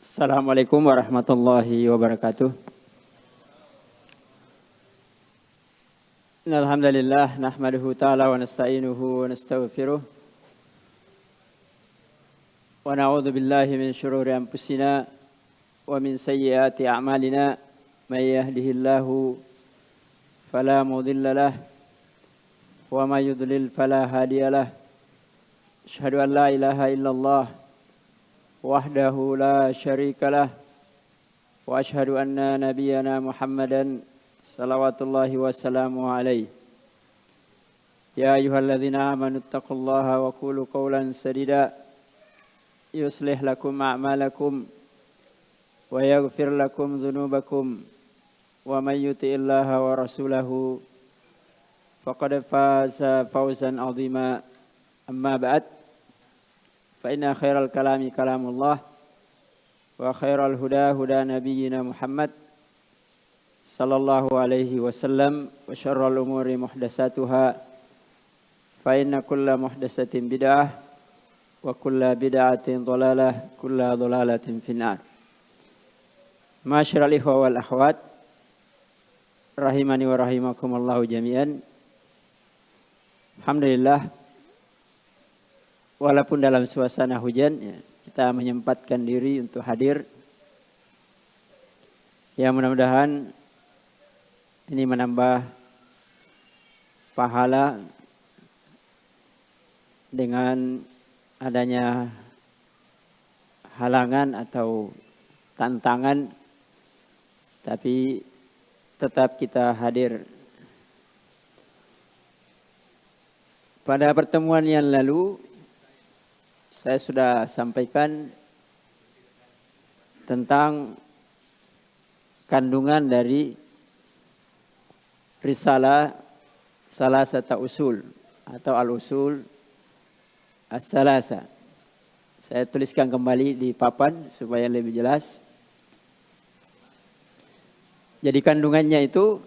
Assalamualaikum warahmatullahi wabarakatuh. Alhamdulillah nahmaduhu ta'ala wa nasta'inuhu wa nastaghfiruh wa na'udzu billahi min syururi anfusina wa min sayyiati a'malina may yahdihillahu fala mudilla lah wa may yudlil fala hadiyalah. Asyhadu an la ilaha illallah wahdahu la syarikalah wa asyhadu anna nabiyyana Muhammadan salawatullahi wassalamu alaihi. Ya ayyuhalladzina amanu taqullaha wa qulu qawlan sadida yuslih lakum a'malakum wa yaghfir lakum dhunubakum wa may yuti'illaha wa rasulahu faqad faza fawzan 'azima. Amma ba'd. Fa inna khairal kalami kalamullah wa khairal huda huda nabiyyina Muhammad sallallahu alaihi wasallam wa syarrul umuri muhdatsatuha fa inna kulla muhdatsatin bid'ah wa kulla bid'atin dhalalah kulla dhalalatin finnar. Ma'asyiral ikhwa wal akhwat rahimani wa rahimakumullah jami'an. Alhamdulillah, walaupun dalam suasana hujan, ya, kita menyempatkan diri untuk hadir. Ya, mudah-mudahan ini menambah pahala dengan adanya halangan atau tantangan, tapi tetap kita hadir. Pada pertemuan yang lalu saya sudah sampaikan tentang kandungan dari risalah Salasata Usul atau Al-Usul As-Salasa. Saya tuliskan kembali di papan supaya lebih jelas. Jadi kandungannya itu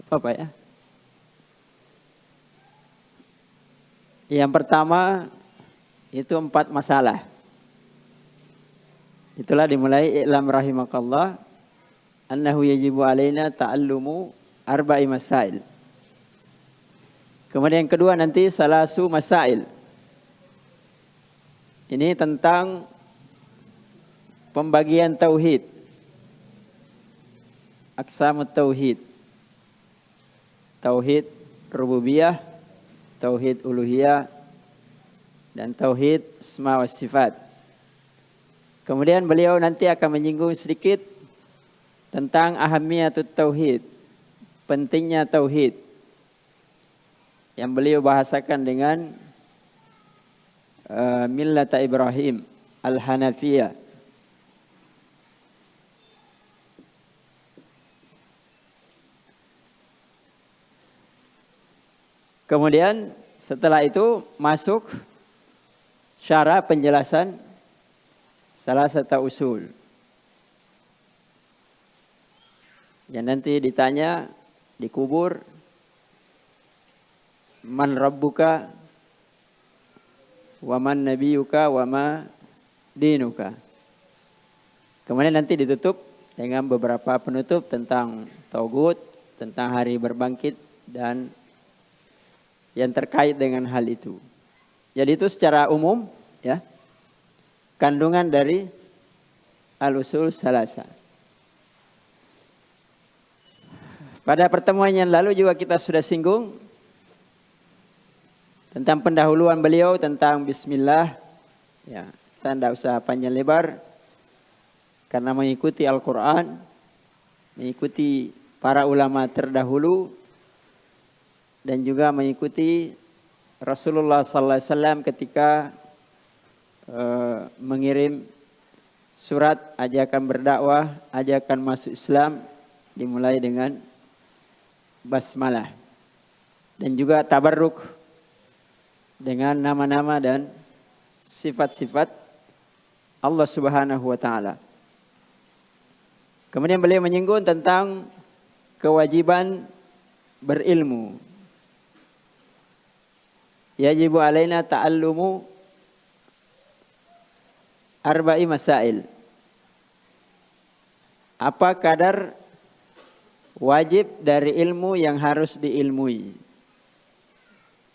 apa ya? Yang pertama itu 4 masalah. Itulah dimulai i'lam rahimakallah annahu yajibu alaina ta'allumu arba'i masail. Kemudian yang kedua nanti salasu masail. Ini tentang pembagian tauhid. Aqsamut tauhid. Tauhid rububiyah, tauhid uluhiyah, dan tauhid asma wa sifat. Kemudian beliau nanti akan menyinggung sedikit tentang ahamiyatut tauhid, pentingnya tauhid, yang beliau bahasakan dengan millata Ibrahim al-Hanafiyah. Kemudian setelah itu masuk syarah penjelasan Salasata Usul. Yang nanti ditanya, dikubur, man rabbuka wa man nabiyuka wa ma dinuka. Kemudian nanti ditutup dengan beberapa penutup tentang tauhid, tentang hari berbangkit dan yang terkait dengan hal itu. Jadi itu secara umum, ya, kandungan dari Al-Usul Salasa. Pada pertemuan yang lalu juga kita sudah singgung tentang pendahuluan beliau tentang Bismillah. Ya, kita tidak usah panjang lebar karena mengikuti Al-Quran, mengikuti para ulama terdahulu, dan juga mengikuti Rasulullah sallallahu alaihi wasallam ketika mengirim surat ajakan berdakwah, ajakan masuk Islam, dimulai dengan basmalah dan juga tabarruk dengan nama-nama dan sifat-sifat Allah Subhanahu wa taala. Kemudian beliau menyinggung tentang kewajiban berilmu. Yajibu alaina ta'allumu arba'i masail. Apa kadar wajib dari ilmu yang harus diilmui?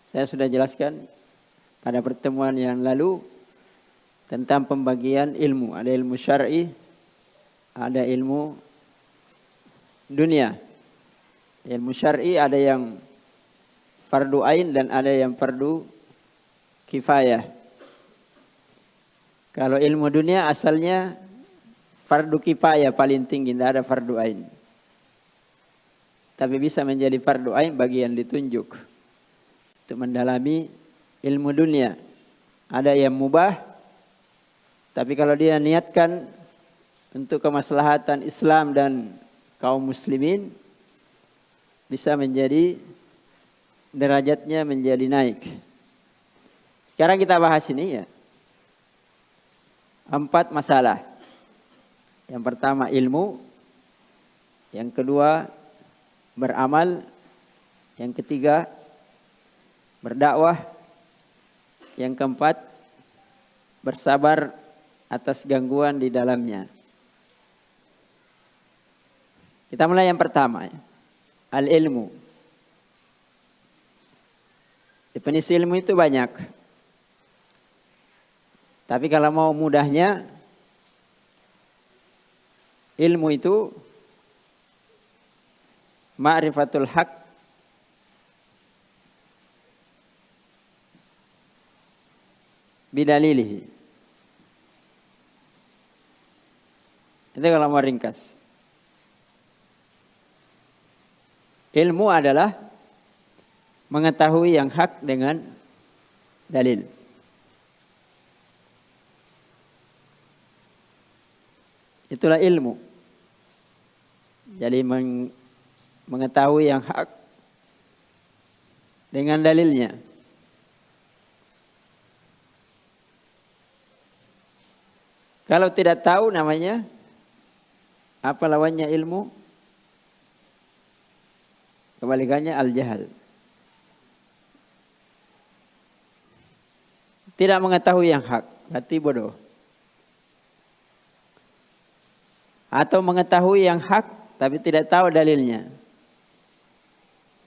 Saya sudah jelaskan pada pertemuan yang lalu tentang pembagian ilmu. Ada ilmu syar'i, ada ilmu dunia. Ilmu syar'i ada yang fardu ain dan ada yang fardu kifayah. Kalau ilmu dunia asalnya fardu kifayah paling tinggi, tidak ada fardu ain. Tapi bisa menjadi fardu ain bagi yang ditunjuk untuk mendalami ilmu dunia. Ada yang mubah, tapi kalau dia niatkan untuk kemaslahatan Islam dan kaum muslimin, bisa menjadi derajatnya menjadi naik. Sekarang kita bahas ini ya. 4 masalah. Yang pertama ilmu, yang kedua beramal, yang ketiga berdakwah, yang keempat bersabar atas gangguan di dalamnya. Kita mulai yang pertama, al-ilmu. Definisi ilmu itu banyak. Tapi kalau mau mudahnya, ilmu itu ma'rifatul haq bidalilihi. Itu kalau mau ringkas. Ilmu adalah mengetahui yang hak dengan dalil. Itulah ilmu. Jadi mengetahui yang hak dengan dalilnya. Kalau tidak tahu namanya, apa lawannya ilmu? Kebalikannya al-jahal. Tidak mengetahui yang hak, berarti bodoh. Atau mengetahui yang hak tapi tidak tahu dalilnya.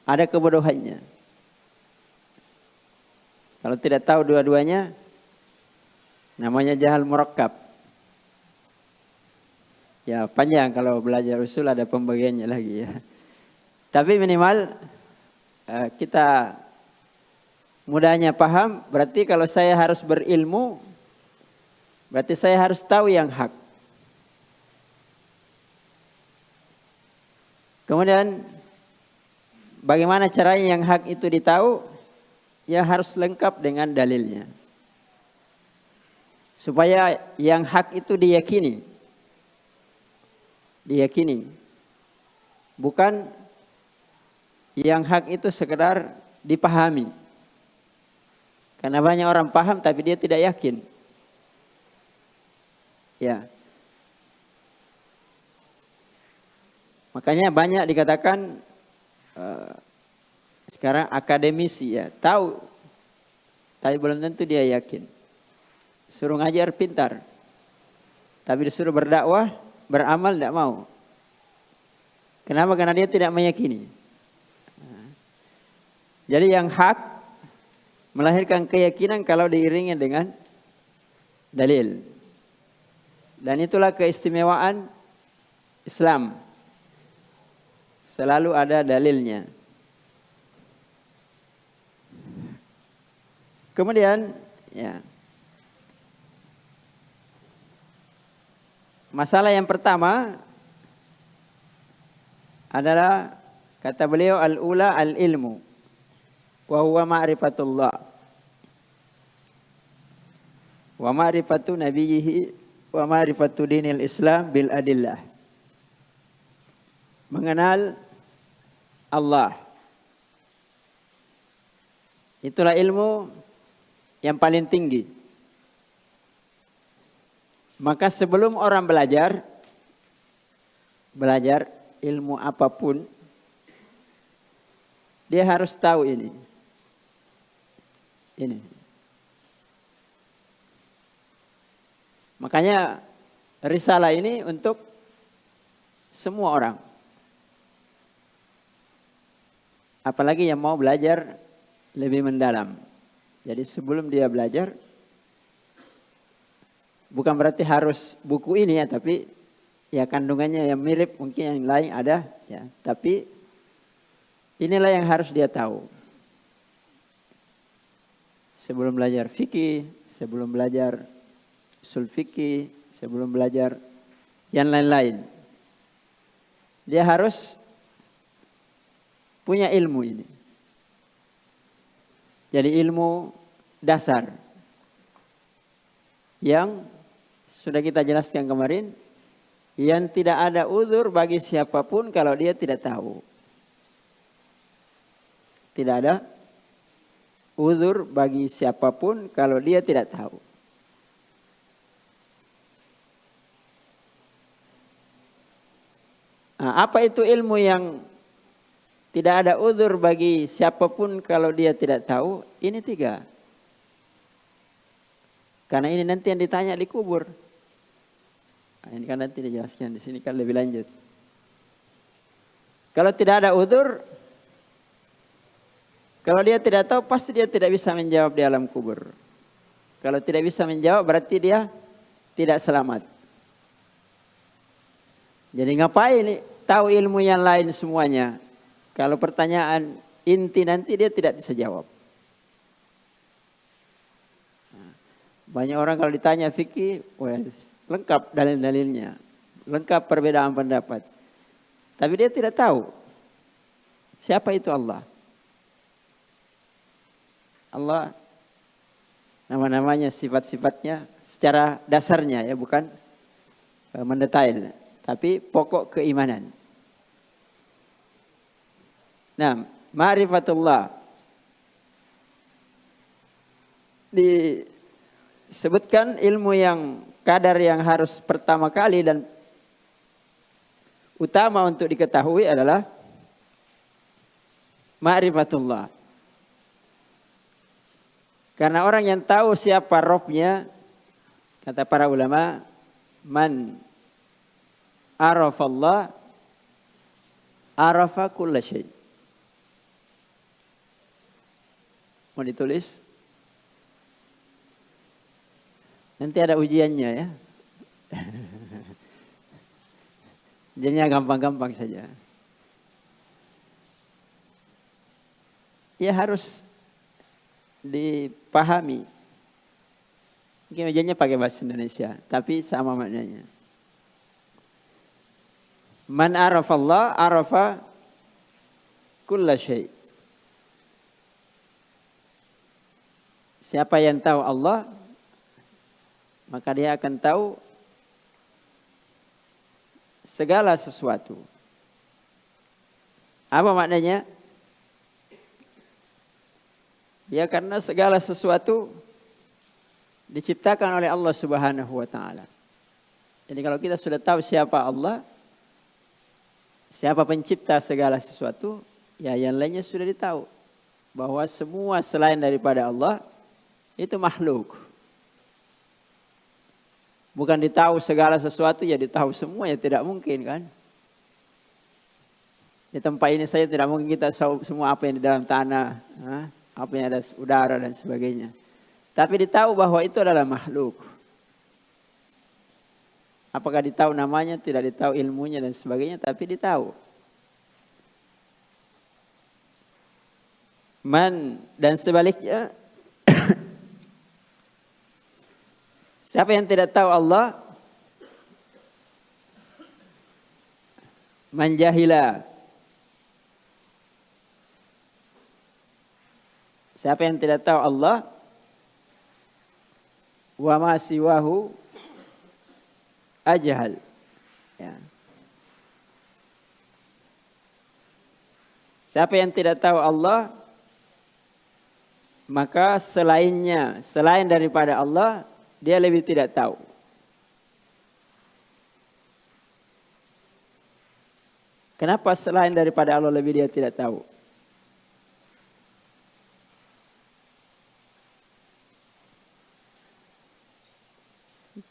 Ada kebodohannya. Kalau tidak tahu dua-duanya, namanya jahal murakkab. Ya panjang, kalau belajar usul ada pembagiannya lagi ya. Tapi minimal kita mudahnya paham, berarti kalau saya harus berilmu, berarti saya harus tahu yang hak. Kemudian bagaimana caranya yang hak itu ditahu? Ya harus lengkap dengan dalilnya. Supaya yang hak itu diyakini. Diyakini. Bukan yang hak itu sekedar dipahami. Karena banyak orang paham tapi dia tidak yakin. Ya. Makanya banyak dikatakan sekarang akademisi ya, tahu tapi belum tentu dia yakin. Suruh ngajar pintar, tapi disuruh berdakwah, beramal tidak mau. Kenapa? Karena dia tidak meyakini. Jadi yang hak melahirkan keyakinan kalau diiringi dengan dalil. Dan itulah keistimewaan Islam. Selalu ada dalilnya. Kemudian ya, masalah yang pertama adalah kata beliau al-ula al-ilmu wa huwa ma'rifatullah wa ma'rifatu nabiyhi wa ma'rifatu dinil Islam bil adillah. Mengenal Allah. Itulah ilmu yang paling tinggi. Maka sebelum orang belajar ilmu apapun, dia harus tahu ini. Makanya risalah ini untuk semua orang. Apalagi yang mau belajar lebih mendalam. Jadi sebelum dia belajar, bukan berarti harus buku ini ya, tapi ya kandungannya yang mirip, mungkin yang lain ada ya. Tapi inilah yang harus dia tahu. Sebelum belajar fikih, sebelum belajar usul fikih, sebelum belajar yang lain-lain. Dia harus punya ilmu ini. Jadi ilmu dasar yang sudah kita jelaskan kemarin, yang tidak ada uzur bagi siapapun kalau dia tidak tahu. Tidak ada uzur bagi siapapun kalau dia tidak tahu. Nah, apa itu ilmu yang tidak ada uzur bagi siapapun kalau dia tidak tahu? Ini 3. Karena ini nanti yang ditanya di kubur. Nah, ini kan nanti dijelaskan di sini kan lebih lanjut. Kalau tidak ada uzur, kalau dia tidak tahu, pasti dia tidak bisa menjawab di alam kubur. Kalau tidak bisa menjawab, berarti dia tidak selamat. Jadi ngapain tahu ilmu yang lain semuanya? Kalau pertanyaan inti nanti dia tidak bisa jawab. Banyak orang kalau ditanya fikih, lengkap dalil-dalilnya, lengkap perbedaan pendapat. Tapi dia tidak tahu siapa itu Allah. Allah nama-namanya, sifat-sifatnya secara dasarnya ya, bukan mendetail, tapi pokok keimanan. Nah, ma'rifatullah disebutkan ilmu yang kadar yang harus pertama kali dan utama untuk diketahui adalah ma'rifatullah. Karena orang yang tahu siapa Rabbnya, kata para ulama, man arafallah arafa kulla syai'. Mau ditulis? Nanti ada ujiannya ya. Ujiannya gampang-gampang saja. Ya harus dipahami. Mungkin ujiannya pakai bahasa Indonesia, tapi sama maknanya. Man arafallah arafa kulla syai'. Siapa yang tahu Allah, maka dia akan tahu segala sesuatu. Apa maknanya? Ya karena segala sesuatu diciptakan oleh Allah Subhanahu wa taala. Jadi kalau kita sudah tahu siapa Allah, siapa pencipta segala sesuatu, ya yang lainnya sudah ditahu. Bahwa semua selain daripada Allah itu makhluk. Bukan ditahu segala sesuatu, ya ditahu semua, ya tidak mungkin kan. Di tempat ini saya tidak mungkin kita tahu semua apa yang di dalam tanah, apa yang ada udara dan sebagainya. Tapi ditahu bahwa itu adalah makhluk. Apakah ditahu namanya, tidak ditahu ilmunya dan sebagainya, tapi ditahu. Man dan sebaliknya, siapa yang tidak tahu Allah, man jahila. Siapa yang tidak tahu Allah, wa ma siwahu ajhal. Ya. Siapa yang tidak tahu Allah, maka selainnya, selain daripada Allah, dia lebih tidak tahu. Kenapa selain daripada Allah lebih dia tidak tahu?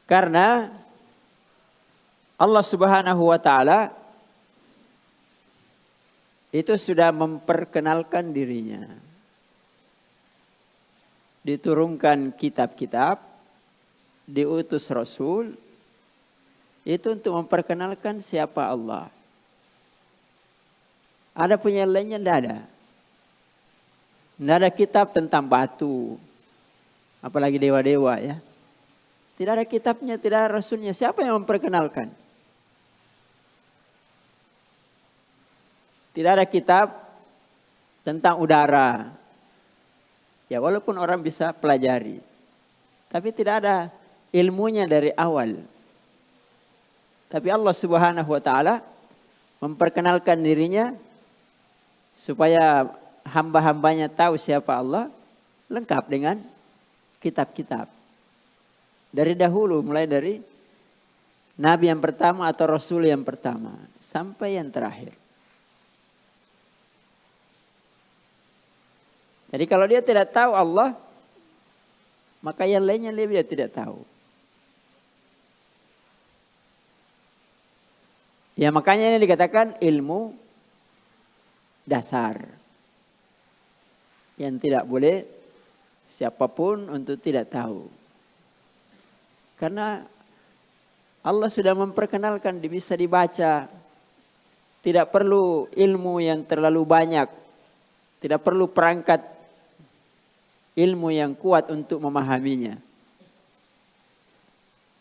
Karena Allah Subhanahu wa taala itu sudah memperkenalkan dirinya. Diturunkan kitab-kitab, diutus Rasul, itu untuk memperkenalkan siapa Allah. Ada punya lainnya? Tidak ada. Tidak ada kitab tentang batu, apalagi dewa-dewa ya. Tidak ada kitabnya, tidak ada Rasulnya. Siapa yang memperkenalkan? Tidak ada kitab tentang udara. Ya walaupun orang bisa pelajari. Tapi tidak ada ilmunya dari awal. Tapi Allah Subhanahu wa taala memperkenalkan dirinya supaya hamba-hambanya tahu siapa Allah, lengkap dengan kitab-kitab. Dari dahulu, mulai dari Nabi yang pertama atau Rasul yang pertama sampai yang terakhir. Jadi kalau dia tidak tahu Allah, maka yang lainnya dia tidak tahu. Ya makanya ini dikatakan ilmu dasar. Yang tidak boleh siapapun untuk tidak tahu. Karena Allah sudah memperkenalkan, bisa dibaca. Tidak perlu ilmu yang terlalu banyak. Tidak perlu perangkat ilmu yang kuat untuk memahaminya.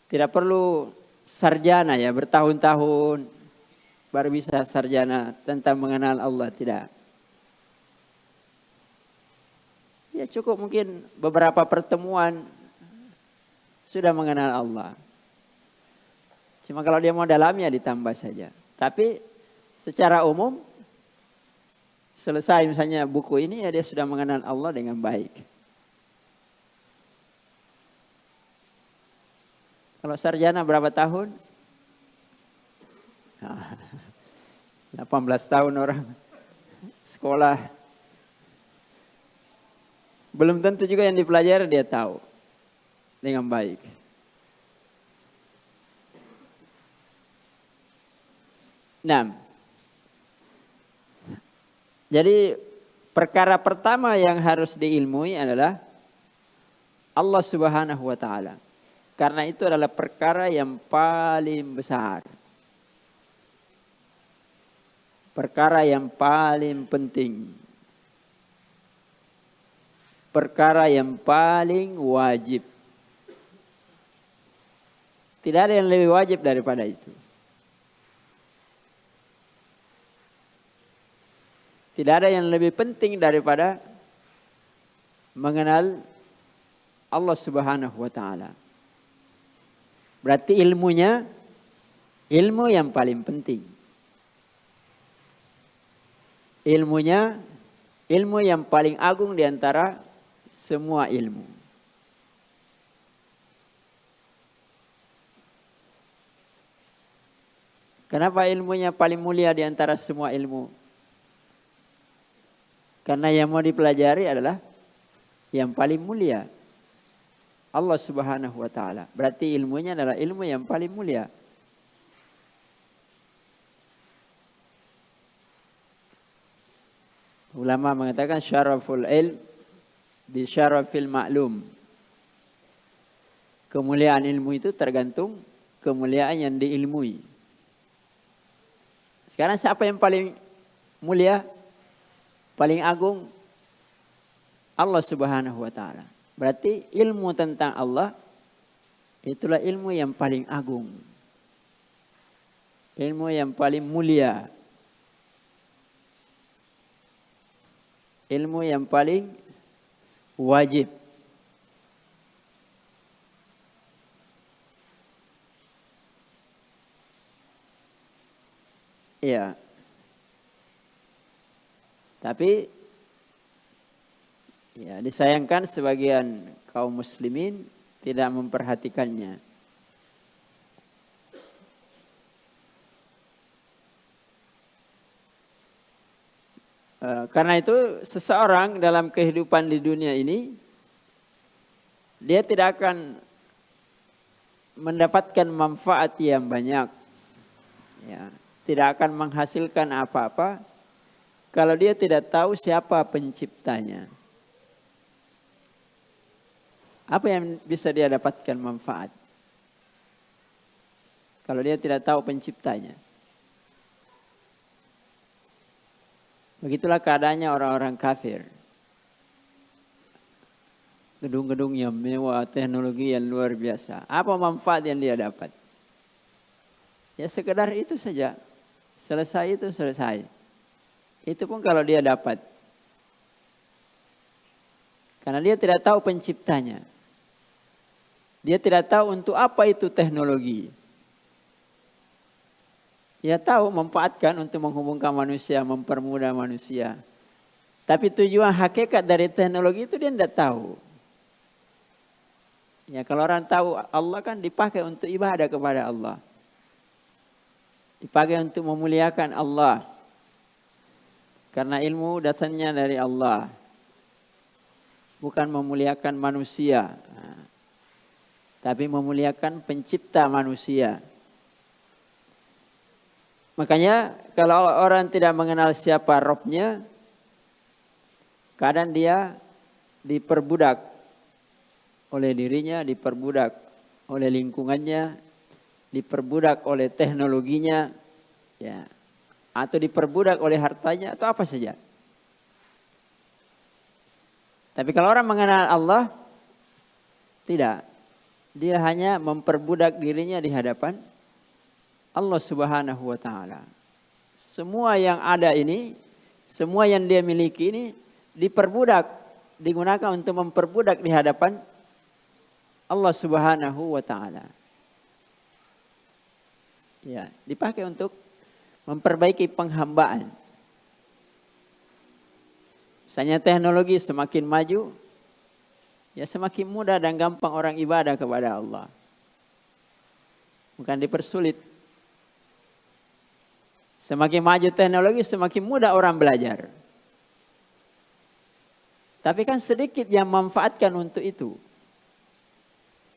Tidak perlu sarjana ya, bertahun-tahun baru bisa sarjana tentang mengenal Allah, tidak. Ya cukup mungkin beberapa pertemuan sudah mengenal Allah. Cuma kalau dia mau dalamnya ditambah saja. Tapi secara umum selesai misalnya buku ini ya dia sudah mengenal Allah dengan baik. Kalau sarjana berapa tahun? 18 tahun orang sekolah. Belum tentu juga yang dipelajari dia tahu dengan baik. Nah, jadi perkara pertama yang harus diilmui adalah Allah Subhanahu wa taala. Karena itu adalah perkara yang paling besar. Perkara yang paling penting. Perkara yang paling wajib. Tidak ada yang lebih wajib daripada itu. Tidak ada yang lebih penting daripada mengenal Allah Subhanahu wa taala. Berarti ilmunya ilmu yang paling penting. Ilmunya ilmu yang paling agung di antara semua ilmu. Kenapa ilmunya paling mulia di antara semua ilmu? Karena yang mau dipelajari adalah yang paling mulia. Allah Subhanahu wa taala. Berarti ilmunya adalah ilmu yang paling mulia. Ulama mengatakan syaraful ilm bi syarafil ma'lum. Kemuliaan ilmu itu tergantung kemuliaan yang diilmui. Sekarang siapa yang paling mulia? Paling agung? Allah Subhanahu wa taala. Berarti ilmu tentang Allah itulah ilmu yang paling agung. Ilmu yang paling mulia. Ilmu yang paling wajib. Ya. Tapi ya disayangkan sebagian kaum muslimin tidak memperhatikannya. Karena itu seseorang dalam kehidupan di dunia ini dia tidak akan mendapatkan manfaat yang banyak. Ya, tidak akan menghasilkan apa-apa kalau dia tidak tahu siapa penciptanya. Apa yang bisa dia dapatkan manfaat kalau dia tidak tahu penciptanya? Begitulah keadaannya orang-orang kafir. Gedung-gedung yang mewah, teknologi yang luar biasa. Apa manfaat yang dia dapat? Ya sekedar itu saja. Selesai itu selesai. Itu pun kalau dia dapat. Karena dia tidak tahu penciptanya. Dia tidak tahu untuk apa itu teknologi. Dia tahu memanfaatkan untuk menghubungkan manusia, mempermudah manusia. Tapi tujuan hakikat dari teknologi itu dia tidak tahu. Ya kalau orang tahu Allah kan dipakai untuk ibadah kepada Allah. Dipakai untuk memuliakan Allah. Karena ilmu dasarnya dari Allah. Bukan memuliakan manusia. Tapi memuliakan pencipta manusia. Makanya kalau orang tidak mengenal siapa Robnya, kadang dia diperbudak oleh dirinya, diperbudak oleh lingkungannya, diperbudak oleh teknologinya, ya, atau diperbudak oleh hartanya atau apa saja. Tapi kalau orang mengenal Allah, tidak. Dia hanya memperbudak dirinya di hadapan Allah Subhanahu wa ta'ala. Semua yang ada ini, semua yang dia miliki ini diperbudak, digunakan untuk memperbudak di hadapan Allah Subhanahu wa ta'ala. Ya, dipakai untuk memperbaiki penghambaan. Misalnya teknologi semakin maju, ya semakin mudah dan gampang orang ibadah kepada Allah. Bukan dipersulit. Semakin maju teknologi, semakin mudah orang belajar. Tapi kan sedikit yang memanfaatkan untuk itu.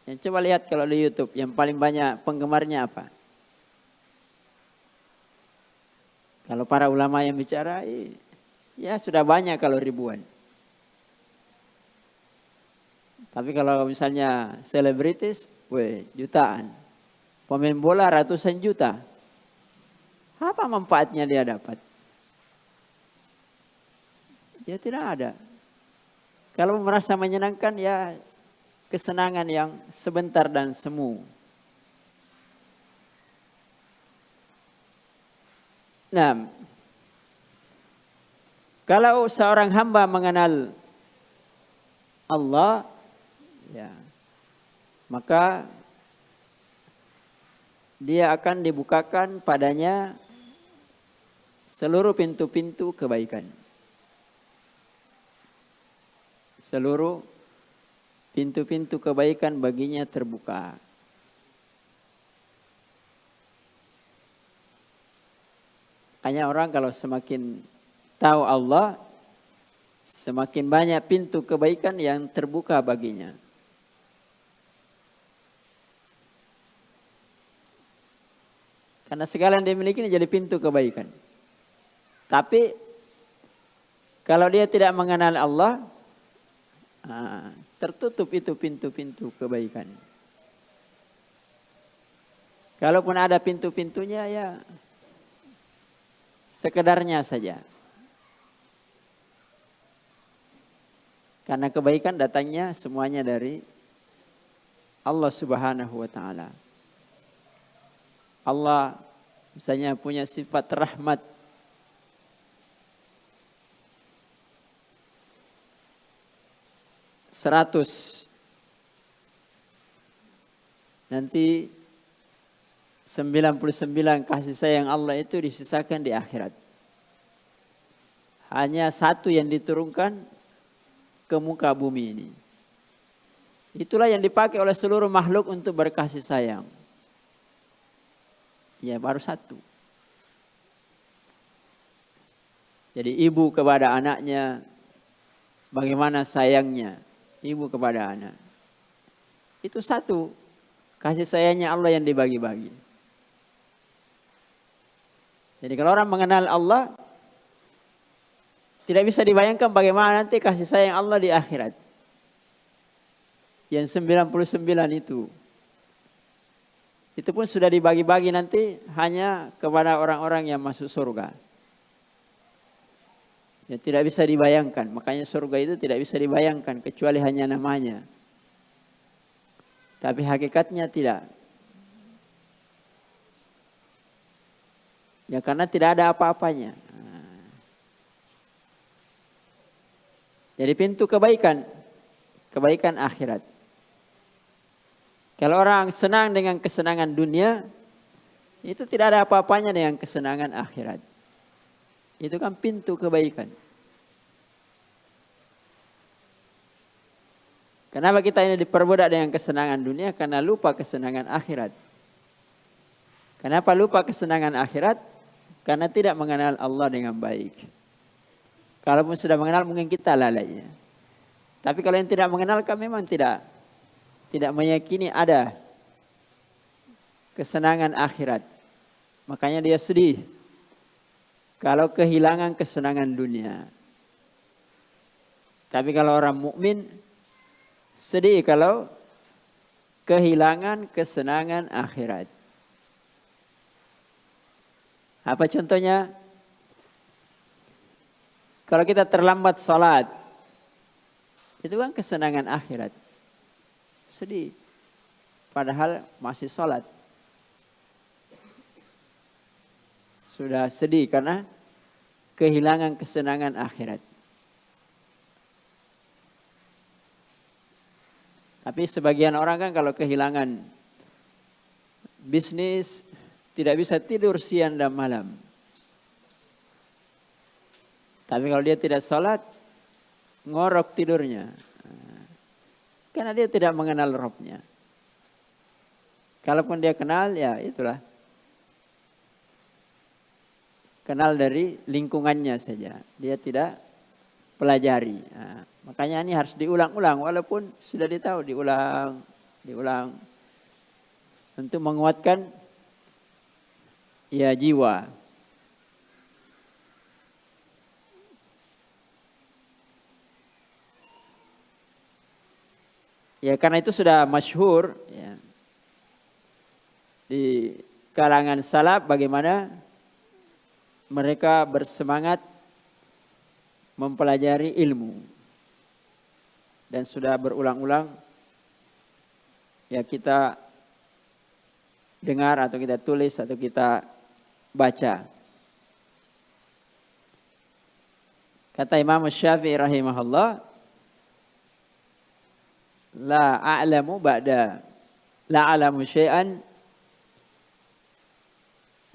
Yang coba lihat kalau di YouTube, yang paling banyak penggemarnya apa? Kalau para ulama yang bicara, ya sudah banyak kalau ribuan. Tapi kalau misalnya selebritis, jutaan. Pemain bola ratusan juta. Apa manfaatnya dia dapat? Ya tidak ada. Kalau merasa menyenangkan ya kesenangan yang sebentar dan semu. Nah, kalau seorang hamba mengenal Allah, ya, maka dia akan dibukakan padanya seluruh pintu-pintu kebaikan. Seluruh pintu-pintu kebaikan baginya terbuka. Hanya orang kalau semakin tahu Allah, semakin banyak pintu kebaikan yang terbuka baginya. Karena segala yang dia miliki ini jadi pintu kebaikan. Tapi kalau dia tidak mengenal Allah, tertutup itu pintu-pintu kebaikan. Kalaupun ada pintu-pintunya ya sekedarnya saja. Karena kebaikan datangnya semuanya dari Allah Subhanahu wa ta'ala. Allah misalnya punya sifat rahmat. Nanti 99 kasih sayang Allah itu disisakan di akhirat. Hanya satu yang diturunkan ke muka bumi ini. Itulah yang dipakai oleh seluruh makhluk untuk berkasih sayang. Ya baru satu. Jadi ibu kepada anaknya, bagaimana sayangnya ibu kepada anak. Itu satu. Kasih sayangnya Allah yang dibagi-bagi. Jadi kalau orang mengenal Allah, tidak bisa dibayangkan bagaimana nanti kasih sayang Allah di akhirat. Yang 99 itu. Itu pun sudah dibagi-bagi nanti hanya kepada orang-orang yang masuk surga. Ya, tidak bisa dibayangkan. Makanya surga itu tidak bisa dibayangkan kecuali hanya namanya. Tapi hakikatnya tidak. Ya karena tidak ada apa-apanya. Jadi pintu kebaikan. Kebaikan akhirat. Kalau orang senang dengan kesenangan dunia, itu tidak ada apa-apanya dengan kesenangan akhirat. Itu kan pintu kebaikan. Kenapa kita ini diperbudak dengan kesenangan dunia? Karena lupa kesenangan akhirat. Kenapa lupa kesenangan akhirat? Karena tidak mengenal Allah dengan baik. Kalaupun sudah mengenal mungkin kita lalainya. Tapi kalau yang tidak mengenal kan memang tidak meyakini ada kesenangan akhirat. Makanya dia sedih kalau kehilangan kesenangan dunia. Tapi kalau orang mukmin sedih kalau kehilangan kesenangan akhirat. Apa contohnya? Kalau kita terlambat salat, itu kan kesenangan akhirat. Sedih. Padahal masih salat. Sudah sedih karena kehilangan kesenangan akhirat. Tapi sebagian orang kan kalau kehilangan bisnis tidak bisa tidur siang dan malam. Tapi kalau dia tidak sholat, ngorok tidurnya. Karena dia tidak mengenal Rabbnya. Kalaupun dia kenal, ya itulah. Kenal dari lingkungannya saja. Dia tidak pelajari. Nah, makanya ini harus diulang-ulang. Walaupun sudah ditahu, diulang. Untuk menguatkan ya jiwa. Ya karena itu sudah masyhur ya, di kalangan salaf bagaimana mereka bersemangat mempelajari ilmu. Dan sudah berulang-ulang ya kita dengar atau kita tulis atau kita baca. Kata Imam Syafi'i rahimahullah, la a'lamu syai'an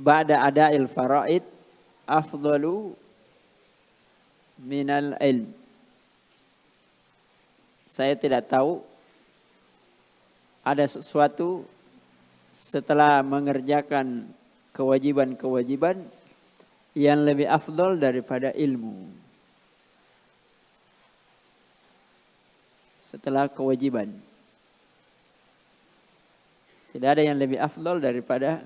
ba'da ada'il fara'id afdalu minal ilm. Saya tidak tahu ada sesuatu setelah mengerjakan kewajiban-kewajiban yang lebih afdal daripada ilmu. Setelah kewajiban. Tidak ada yang lebih afdal daripada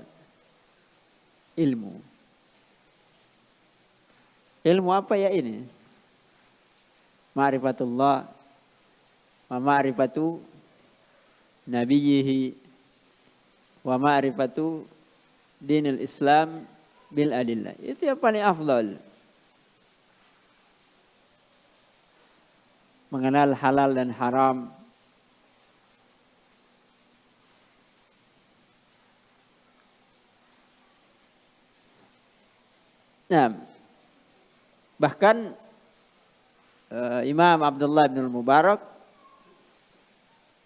ilmu. Ilmu apa ya ini? Ma'rifatullah wa ma'rifatu nabiyyihi wa ma'rifatu dinil Islam bil adillah. Itu yang paling afdal. Mengenal halal dan haram. Nah, bahkan Imam Abdullah bin Mubarak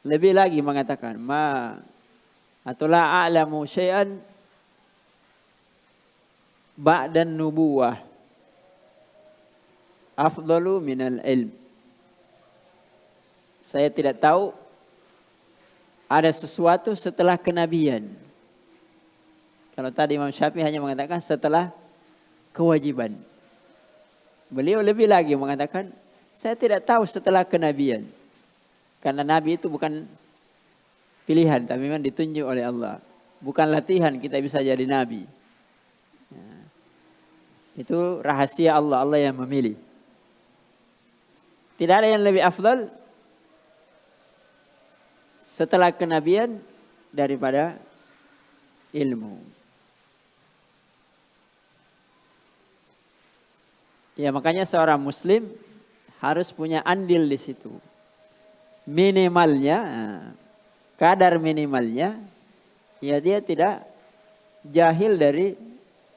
lebih lagi mengatakan, atau la a'lamu syai'an ba'dan nubuwah afdalu minal ilm. Saya tidak tahu ada sesuatu setelah kenabian. Kalau tadi Imam Syafi'i hanya mengatakan setelah kewajiban. Beliau lebih lagi mengatakan, saya tidak tahu setelah kenabian. Karena Nabi itu bukan pilihan, tapi memang ditunjuk oleh Allah. Bukan latihan kita bisa jadi nabi. Itu rahasia Allah, Allah yang memilih. Tidak ada yang lebih afdal setelah kenabian daripada ilmu. Ya makanya seorang muslim harus punya andil di situ. Minimalnya, kadar minimalnya, ya dia tidak jahil dari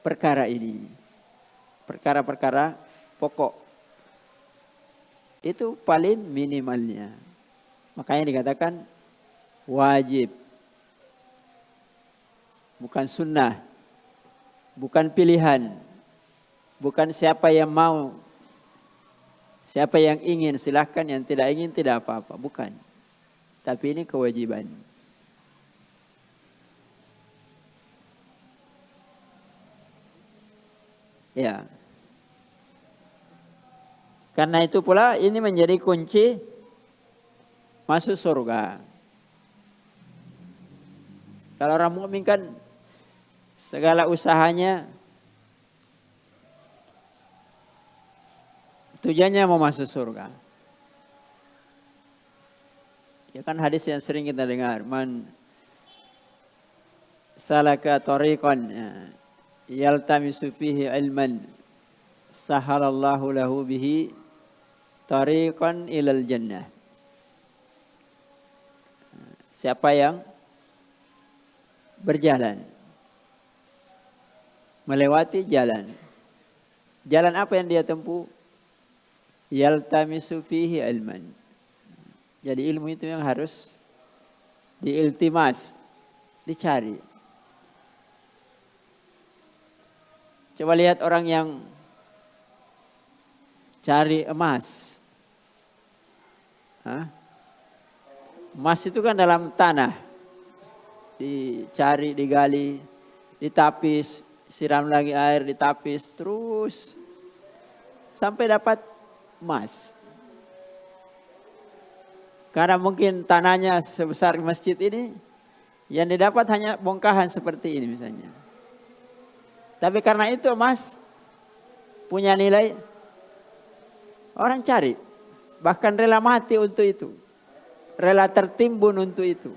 perkara ini. Perkara-perkara pokok. Itu paling minimalnya. Makanya dikatakan wajib. Bukan sunnah. Bukan pilihan. Bukan siapa yang mau. Siapa yang ingin silahkan, yang tidak ingin tidak apa-apa. Bukan. Tapi ini kewajiban. Ya. Karena itu pula ini menjadi kunci masuk surga. Kalau orang mukmin kan segala usahanya tujuannya mau masuk surga. Ya kan hadis yang sering kita dengar, man salaka tariqan yaltamisu fihi ilman sahalallahu lahu bihi tariqan ilal jannah. Siapa yang berjalan melewati jalan. Jalan apa yang dia tempuh? Yaltamisu fihi ilman. Jadi ilmu itu yang harus diiltimas, dicari. Coba lihat orang yang cari emas. Emas itu kan dalam tanah. Dicari, digali, ditapis, siram lagi air, ditapis, terus sampai dapat emas. Karena mungkin tanahnya sebesar masjid ini, yang didapat hanya bongkahan seperti ini misalnya. Tapi karena itu emas punya nilai, orang cari. Bahkan rela mati untuk itu. Rela tertimbun untuk itu.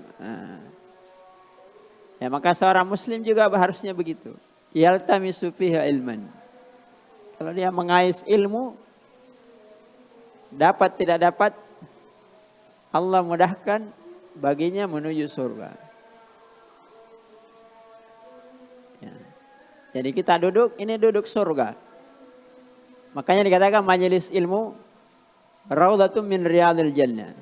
Ya maka seorang muslim juga harusnya begitu. Yaltamisu fihi ilman. Kalau dia mengais ilmu, dapat tidak dapat, Allah mudahkan baginya menuju surga. Ya. Jadi kita duduk, ini duduk surga. Makanya dikatakan majelis ilmu raudhatun min riyadil jannah.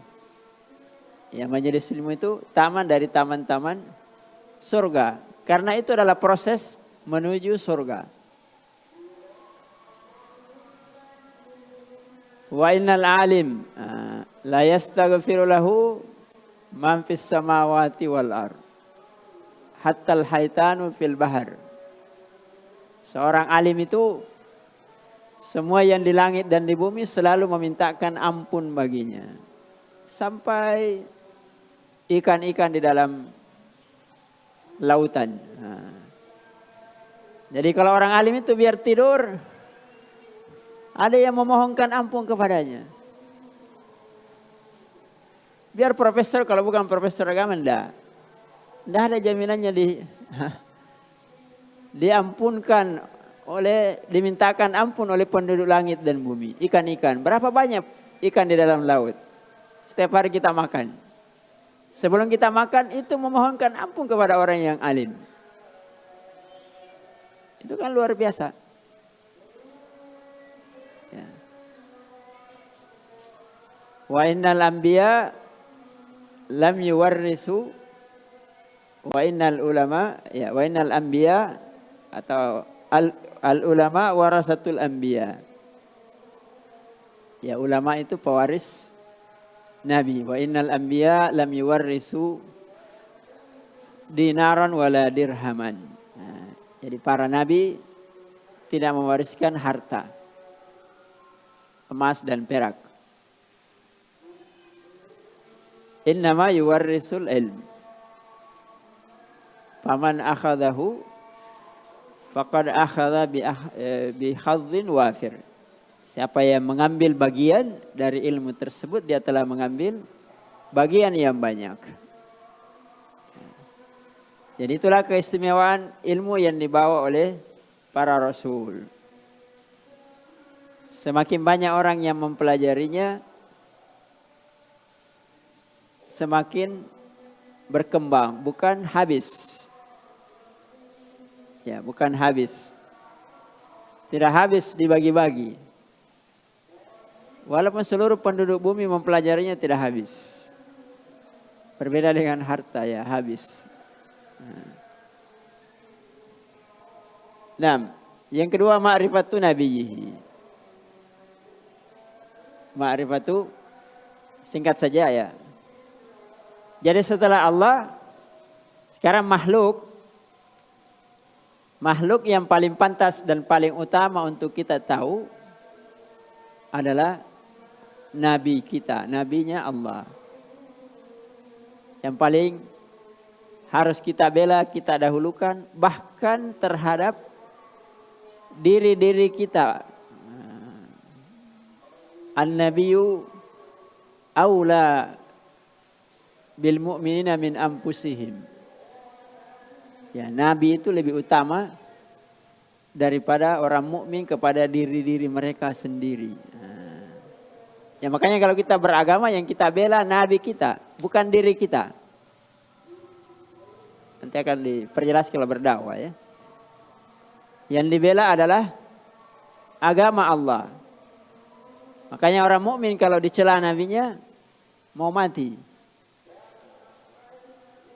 Ya majelis ilmu itu taman dari taman-taman surga. Karena itu adalah proses menuju surga. Wa innal alim la yastaghfiru lahu man fis samawati wal ard hatta al haitanu fil bahar. Seorang alim itu semua yang di langit dan di bumi selalu memintakan ampun baginya. Sampai ikan-ikan di dalam lautan. Jadi kalau orang alim itu biar tidur, ada yang memohonkan ampun kepadanya. Biar profesor, kalau bukan profesor agama, enggak ada jaminannya diampunkan dimintakan ampun oleh penduduk langit dan bumi. Ikan-ikan, berapa banyak ikan di dalam laut? Setiap hari kita makan. Sebelum kita makan itu memohonkan ampun kepada orang yang alim. Itu kan luar biasa. Ya. Wa innal anbiya lam yuwarrisu wa innal ulama wa innal anbiya atau al ulama warasatul anbiya. Ya ulama itu pewaris nabi. Wa innal anbiya lam yuwarrisu dinaran wala dirhaman. Jadi para nabi tidak mewariskan harta, emas dan perak. Innama yuwarrisul ilm. Faman akhadahu faqad akhadha bi hadzin wafir. Siapa yang mengambil bagian dari ilmu tersebut, dia telah mengambil bagian yang banyak. Jadi itulah keistimewaan ilmu yang dibawa oleh para rasul. Semakin banyak orang yang mempelajarinya, semakin berkembang, bukan habis. Ya, bukan habis. Tidak habis dibagi-bagi. Walaupun seluruh penduduk bumi mempelajarinya tidak habis. Berbeda dengan harta, ya, habis. Nah, yang kedua ma'rifatu nabiyhi. Ma'rifatu singkat saja ya. Jadi setelah Allah, sekarang makhluk yang paling pantas dan paling utama untuk kita tahu adalah nabi kita, nabinya Allah. Yang paling harus kita bela, kita dahulukan, bahkan terhadap diri-diri kita. An-nabiyyu aula bil mu'minina min anfusihim. Ya, nabi itu lebih utama daripada orang mukmin kepada diri-diri mereka sendiri. Ya, makanya kalau kita beragama yang kita bela nabi kita, bukan diri kita. Nanti akan diperjelas kalau berdakwah ya. Yang dibela adalah agama Allah. Makanya orang mukmin kalau dicela nabinya mau mati.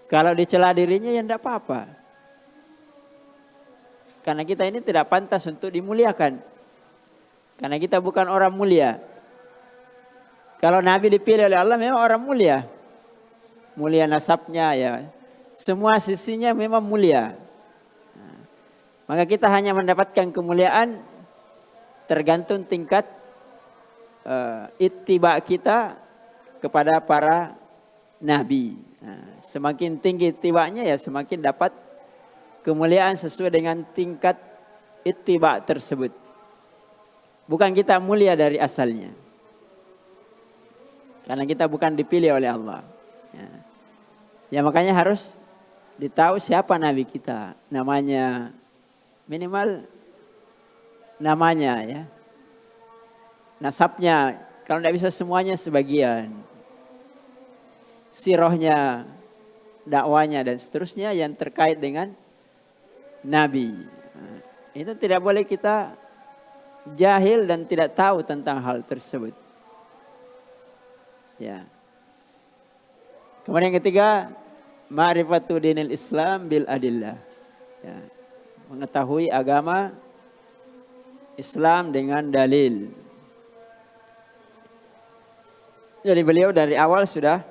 Kalau dicela dirinya ya tidak apa-apa. Karena kita ini tidak pantas untuk dimuliakan. Karena kita bukan orang mulia. Kalau nabi dipilih oleh Allah memang orang mulia. Mulia nasabnya ya. Semua sisinya memang mulia. Maka kita hanya mendapatkan kemuliaan tergantung tingkat ittiba kita kepada para nabi. Semakin tinggi ittibanya ya semakin dapat kemuliaan sesuai dengan tingkat ittiba tersebut. Bukan kita mulia dari asalnya. Karena kita bukan dipilih oleh Allah. Ya makanya harus ditahu siapa nabi kita, namanya minimal namanya ya, nasabnya kalau tidak bisa semuanya sebagian, sirahnya, dakwanya dan seterusnya yang terkait dengan nabi. Itu tidak boleh kita jahil dan tidak tahu tentang hal tersebut. Ya. Kemudian yang ketiga, ma'rifatu dinil Islam bil adillah. Ya. Mengetahui agama Islam dengan dalil. Jadi beliau dari awal sudah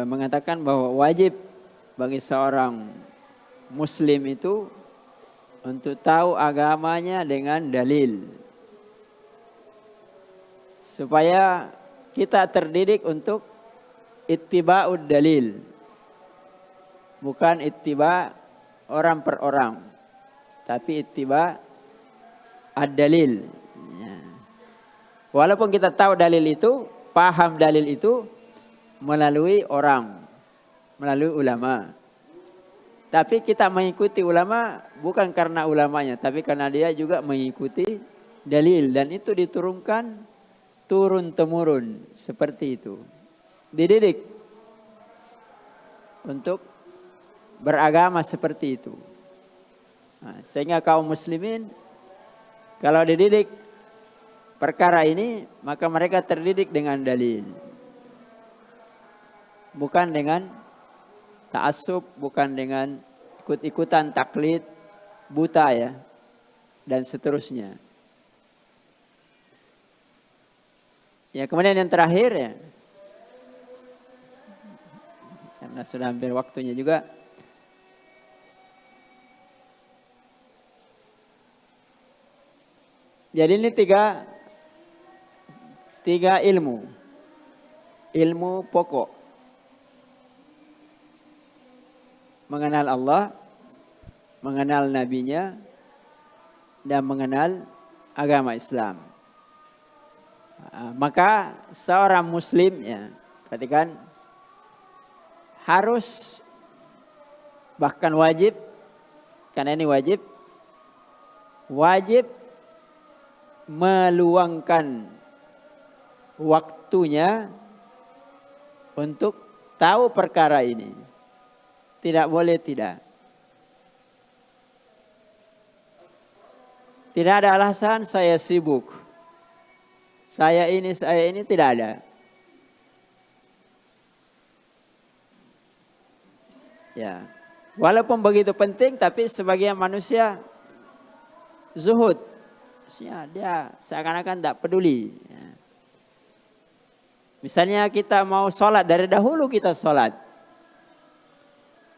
mengatakan bahwa wajib bagi seorang muslim itu untuk tahu agamanya dengan dalil. Supaya kita terdidik untuk ittiba'ud dalil. Bukan ittiba' orang per orang. Tapi ittiba' ad-dalil. Ya. Walaupun kita tahu dalil itu, paham dalil itu melalui orang, melalui ulama. Tapi kita mengikuti ulama bukan karena ulamanya, tapi karena dia juga mengikuti dalil. Dan itu diturunkan turun-temurun seperti itu. Dididik untuk beragama seperti itu. Nah, sehingga kaum muslimin kalau dididik perkara ini, maka mereka terdidik dengan dalil. Bukan dengan ta'assub, bukan dengan ikut-ikutan taklid buta ya, dan seterusnya. Ya, kemudian yang terakhir ya, karena sudah hampir waktunya juga. Jadi ini tiga ilmu pokok. mengenal Allah, mengenal nabinya, dan mengenal agama Islam. Maka seorang muslim, ya, perhatikan, harus, bahkan wajib, karena ini wajib meluangkan waktunya untuk tahu perkara ini. Tidak boleh tidak. Tidak ada alasan saya sibuk, saya ini, tidak ada. Ya, walaupun begitu penting, tapi sebagian manusia zuhud, maksudnya dia seakan-akan tidak peduli. Ya. Misalnya kita mau sholat, dari dahulu kita sholat,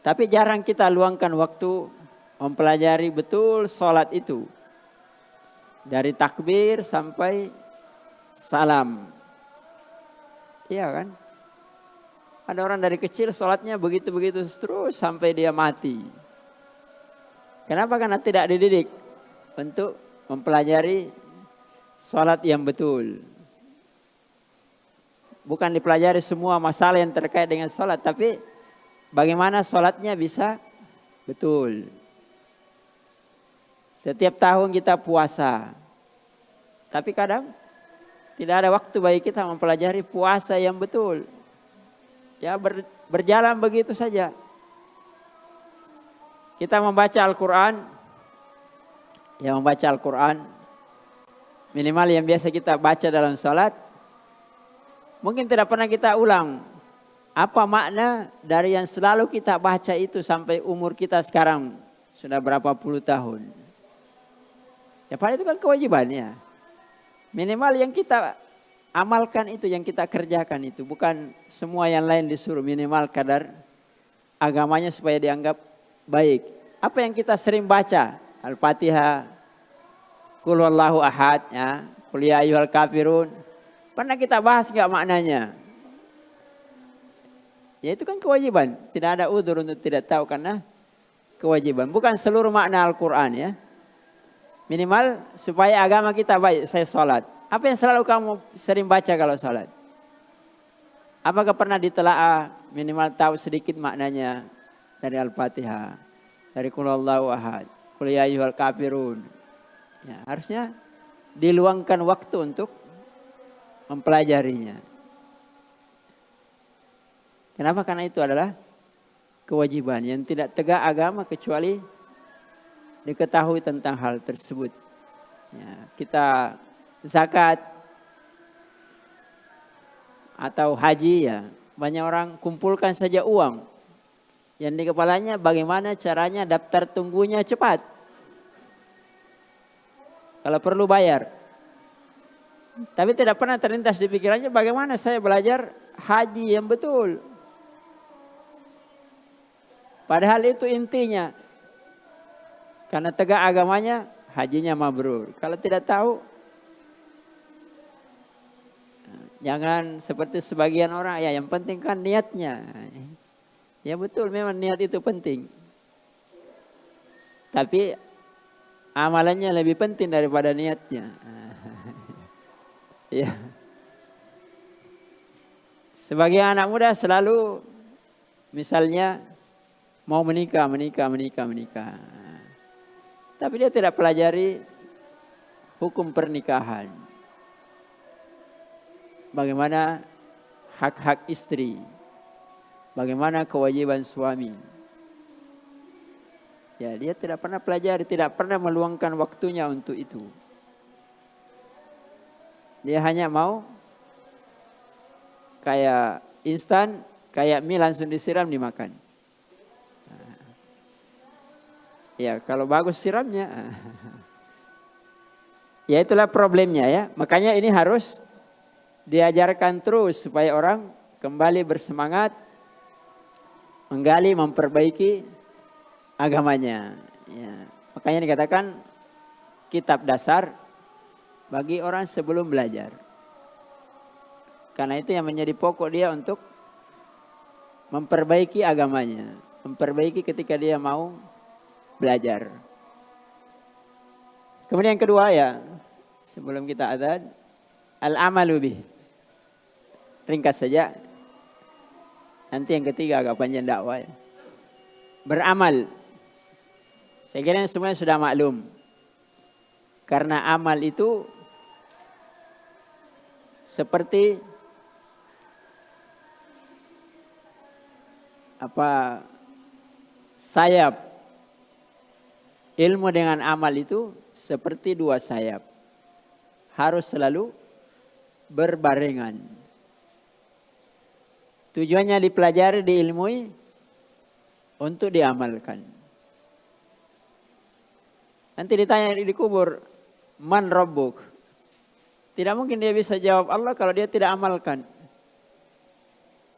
tapi jarang kita luangkan waktu mempelajari betul sholat itu. Dari takbir sampai salam. Iya kan? Ada orang dari kecil sholatnya begitu-begitu terus sampai dia mati. Kenapa? Karena tidak dididik untuk mempelajari sholat yang betul. Bukan dipelajari semua masalah yang terkait dengan sholat, tapi bagaimana sholatnya bisa betul. Setiap tahun kita puasa, tapi kadang tidak ada waktu bagi kita mempelajari puasa yang betul. Ya, berjalan begitu saja. Kita membaca Al-Quran, ya membaca Al-Quran, minimal yang biasa kita baca dalam sholat, mungkin tidak pernah kita ulang apa makna dari yang selalu kita baca itu sampai umur kita sekarang sudah berapa puluh tahun. Ya padahal itu kan kewajibannya. Minimal yang kita amalkan itu, yang kita kerjakan itu. Bukan semua yang lain disuruh, minimal kadar agamanya supaya dianggap baik. Apa yang kita sering baca? Al-Fatihah, Qul huwallahu ahad, ya, Qul ya ayyuhal kafirun. Pernah kita bahas enggak maknanya? Ya itu kan kewajiban. Tidak ada udzur untuk tidak tahu karena kewajiban. Bukan seluruh makna Al-Quran, ya. Minimal supaya agama kita baik. Saya sholat. Apa yang selalu kamu sering baca kalau sholat? Apakah pernah ditelaah minimal tahu sedikit maknanya dari Al-Fatihah, dari Qul huwallahu ahad, Qul ya ayyuhal kafirun? Ya, harusnya diluangkan waktu untuk mempelajarinya. Kenapa? Karena itu adalah kewajiban yang tidak tegak agama kecuali diketahui tentang hal tersebut. Ya, kita zakat atau haji, ya banyak orang kumpulkan saja uang. Yang di kepalanya bagaimana caranya daftar tunggunya cepat. Kalau perlu bayar. Tapi tidak pernah terlintas di pikirannya bagaimana saya belajar haji yang betul. Padahal itu intinya. Karena tegak agamanya, hajinya mabrur. Kalau tidak tahu, jangan seperti sebagian orang, ya yang penting kan niatnya. Ya betul, memang niat itu penting. Tapi amalannya lebih penting daripada niatnya. Ya. Sebagian anak muda selalu misalnya mau menikah. Tapi dia tidak pelajari hukum pernikahan. Bagaimana hak-hak istri. Bagaimana kewajiban suami. Ya, dia tidak pernah pelajari, tidak pernah meluangkan waktunya untuk itu. Dia hanya mau kayak instan, kayak mie langsung disiram dimakan. Ya, kalau bagus siramnya. Ya itulah problemnya, ya. Makanya ini harus diajarkan terus supaya orang kembali bersemangat menggali, memperbaiki agamanya. Ya. Makanya dikatakan kitab dasar bagi orang sebelum belajar. Karena itu yang menjadi pokok dia untuk memperbaiki agamanya, memperbaiki ketika dia mau belajar. Kemudian yang kedua ya, sebelum kita adzan, al-amalu bih. Ringkas saja. Nanti yang ketiga agak panjang dakwah ya. Beramal. Saya kira semuanya sudah maklum. Karena amal itu seperti sayap. Ilmu dengan amal itu seperti dua sayap. Harus selalu berbarengan. Tujuannya dipelajari, diilmui untuk diamalkan. Nanti ditanya di kubur, man rabbuk? Tidak mungkin dia bisa jawab Allah kalau dia tidak amalkan.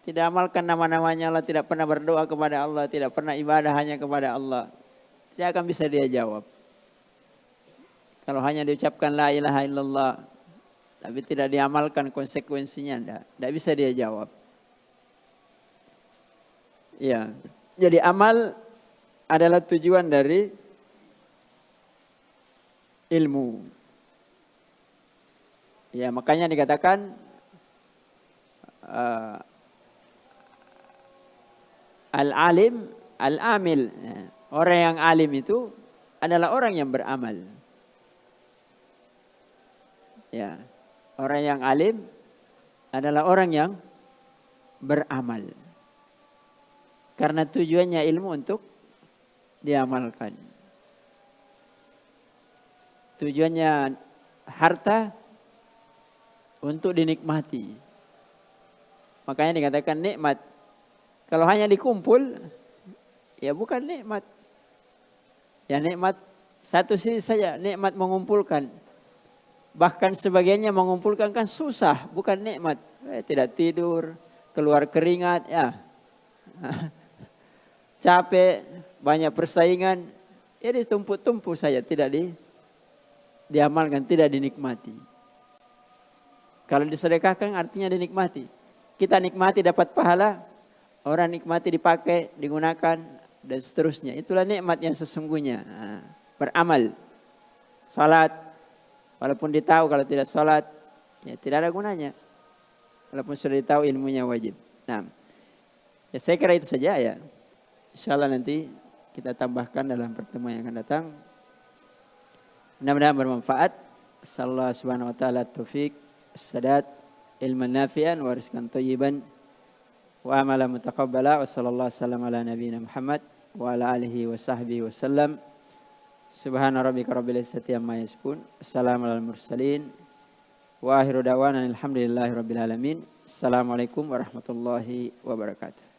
Tidak amalkan nama-namanya Allah, tidak pernah berdoa kepada Allah, tidak pernah ibadah hanya kepada Allah. Tidak akan bisa dia jawab. Kalau hanya diucapkan la ilaha illallah, tapi tidak diamalkan konsekuensinya, tidak bisa dia jawab. Ya, jadi amal adalah tujuan dari ilmu. Ya, makanya dikatakan al-alim, al-amil. Orang yang alim itu adalah orang yang beramal. Ya, orang yang alim adalah orang yang beramal. Karena tujuannya ilmu untuk diamalkan. Tujuannya harta untuk dinikmati. Makanya dikatakan nikmat. Kalau hanya dikumpul, ya bukan nikmat. Ya nikmat satu sisi saja, nikmat mengumpulkan. Bahkan sebagiannya mengumpulkan kan susah, bukan nikmat. Tidak tidur, keluar keringat, ya. Capek, banyak persaingan, ya ditumpuk-tumpuk saja, tidak diamalkan, tidak dinikmati. Kalau disedekahkan artinya dinikmati. Kita nikmati dapat pahala, orang nikmati dipakai, digunakan, dan seterusnya. Itulah nikmat yang sesungguhnya. Beramal, salat, walaupun ditahu kalau tidak salat, ya tidak ada gunanya. Walaupun sudah ditahu ilmunya wajib. Nah, ya saya kira itu saja ya. InsyaAllah nanti kita tambahkan dalam pertemuan yang akan datang. Mudah-mudahan bermanfaat. Sallallahu subhanahu wa ta'ala taufiq, sadat, ilman nafi'an, wa rizqan thayyiban, wa amalan mutaqabbala, wa sallallahu sallam ala nabiyina Muhammad wa ala alihi wa sahbihi wa sallam. Subhana rabbika rabbil izzati amma yasifun. Assalamu alal mursalin. Wa akhiru da'wana alhamdulillahi rabbil alamin. Assalamualaikum warahmatullahi wabarakatuh.